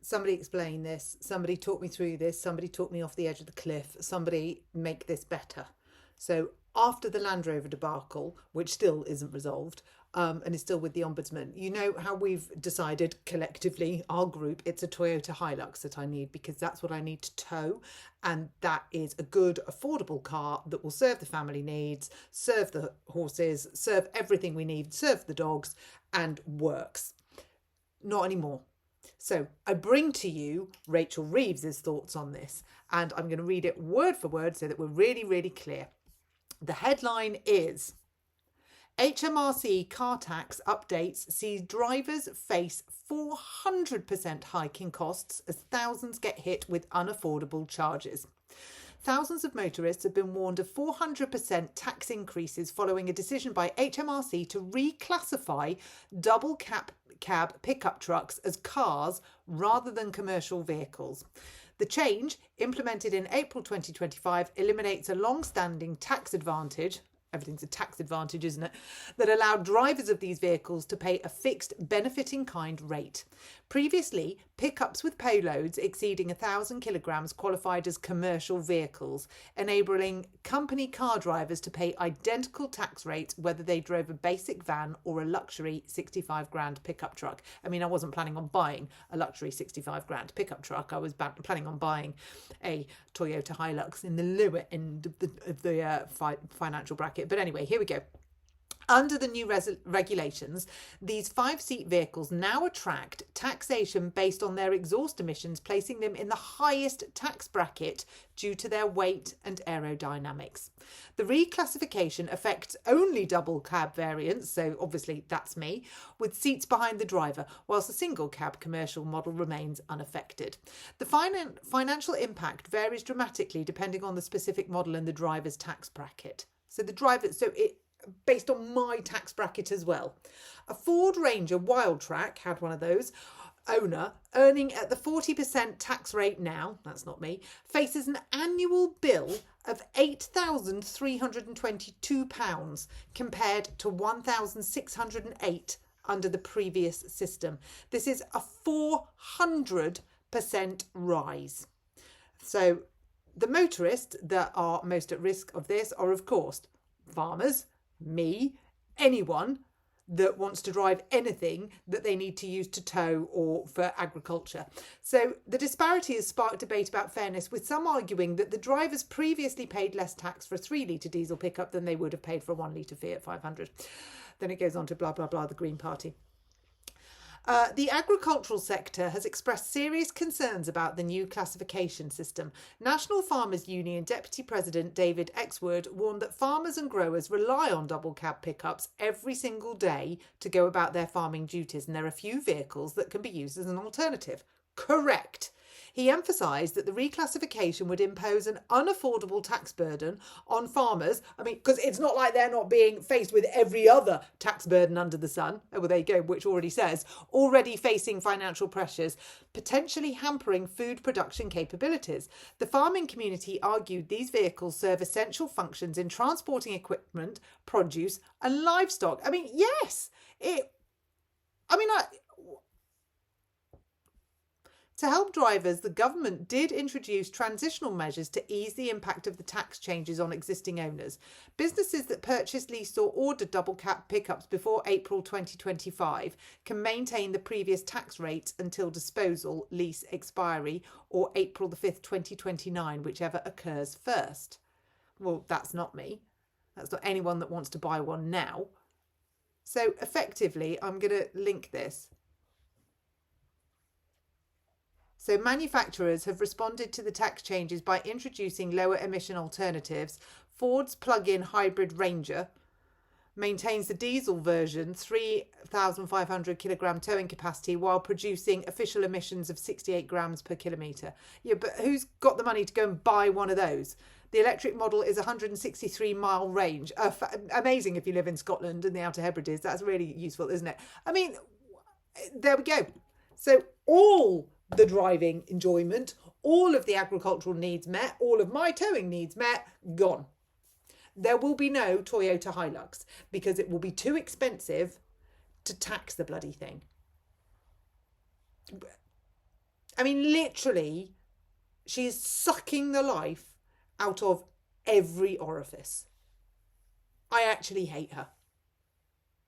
somebody explain this, somebody talk me through this, somebody talk me off the edge of the cliff, somebody make this better. So after the Land Rover debacle, which still isn't resolved, and is still with the Ombudsman, you know how we've decided collectively, our group, it's a Toyota Hilux that I need because that's what I need to tow. And that is a good, affordable car that will serve the family needs, serve the horses, serve everything we need, serve the dogs, and works. Not anymore. So I bring to you Rachel Reeves's thoughts on this, and I'm going to read it word for word so that we're really, really clear. The headline is HMRC car tax updates see drivers face 400% hike in costs as thousands get hit with unaffordable charges. Thousands of motorists have been warned of 400% tax increases following a decision by HMRC to reclassify double cab pickup trucks as cars rather than commercial vehicles. The change, implemented in April 2025, eliminates a long-standing tax advantage. Everything's a tax advantage, isn't it? That allowed drivers of these vehicles to pay a fixed benefit-in-kind rate. Previously, pickups with payloads exceeding 1,000 kilograms qualified as commercial vehicles, enabling company car drivers to pay identical tax rates whether they drove a basic van or a luxury 65 grand pickup truck. I mean, I wasn't planning on buying a luxury 65 grand pickup truck. I was planning on buying a Toyota Hilux in the lower end of the financial bracket. But anyway, here we go. Under the new regulations, these 5-seat vehicles now attract taxation based on their exhaust emissions, placing them in the highest tax bracket due to their weight and aerodynamics. The reclassification affects only double cab variants, so obviously that's me, with seats behind the driver, whilst the single cab commercial model remains unaffected. The financial impact varies dramatically depending on the specific model and the driver's tax bracket. Based on my tax bracket as well. A Ford Ranger Wildtrak, had one of those, owner, earning at the 40% tax rate now, that's not me, faces an annual bill of £8,322 compared to £1,608 under the previous system. This is a 400% rise. So the motorists that are most at risk of this are, of course, farmers, me, anyone that wants to drive anything that they need to use to tow or for agriculture. So the disparity has sparked debate about fairness, with some arguing that the drivers previously paid less tax for a 3-litre diesel pickup than they would have paid for a 1-litre Fiat 500. Then it goes on to blah, blah, blah, the Green Party. The agricultural sector has expressed serious concerns about the new classification system. National Farmers Union Deputy President David Exwood warned that farmers and growers rely on double cab pickups every single day to go about their farming duties, and there are few vehicles that can be used as an alternative. Correct. He emphasised that the reclassification would impose an unaffordable tax burden on farmers. I mean, because it's not like they're not being faced with every other tax burden under the sun. Oh, well, there you go, which already says, already facing financial pressures, potentially hampering food production capabilities. The farming community argued these vehicles serve essential functions in transporting equipment, produce and livestock. I mean, yes, to help drivers, the government did introduce transitional measures to ease the impact of the tax changes on existing owners. Businesses that purchased, leased or ordered double cab pickups before April 2025 can maintain the previous tax rates until disposal, lease expiry, or April the 5th, 2029, whichever occurs first. Well, that's not me. That's not anyone that wants to buy one now. So effectively, I'm going to link this. So manufacturers have responded to the tax changes by introducing lower emission alternatives. Ford's plug-in hybrid Ranger maintains the diesel version 3,500 kilogram towing capacity while producing official emissions of 68 grams per kilometre. Yeah, but who's got the money to go and buy one of those? The electric model is 163-mile range. Amazing if you live in Scotland and the Outer Hebrides. That's really useful, isn't it? I mean, there we go. So all the driving enjoyment, all of the agricultural needs met, all of my towing needs met, gone. There will be no Toyota Hilux because it will be too expensive to tax the bloody thing. I mean, literally, she is sucking the life out of every orifice. I actually hate her.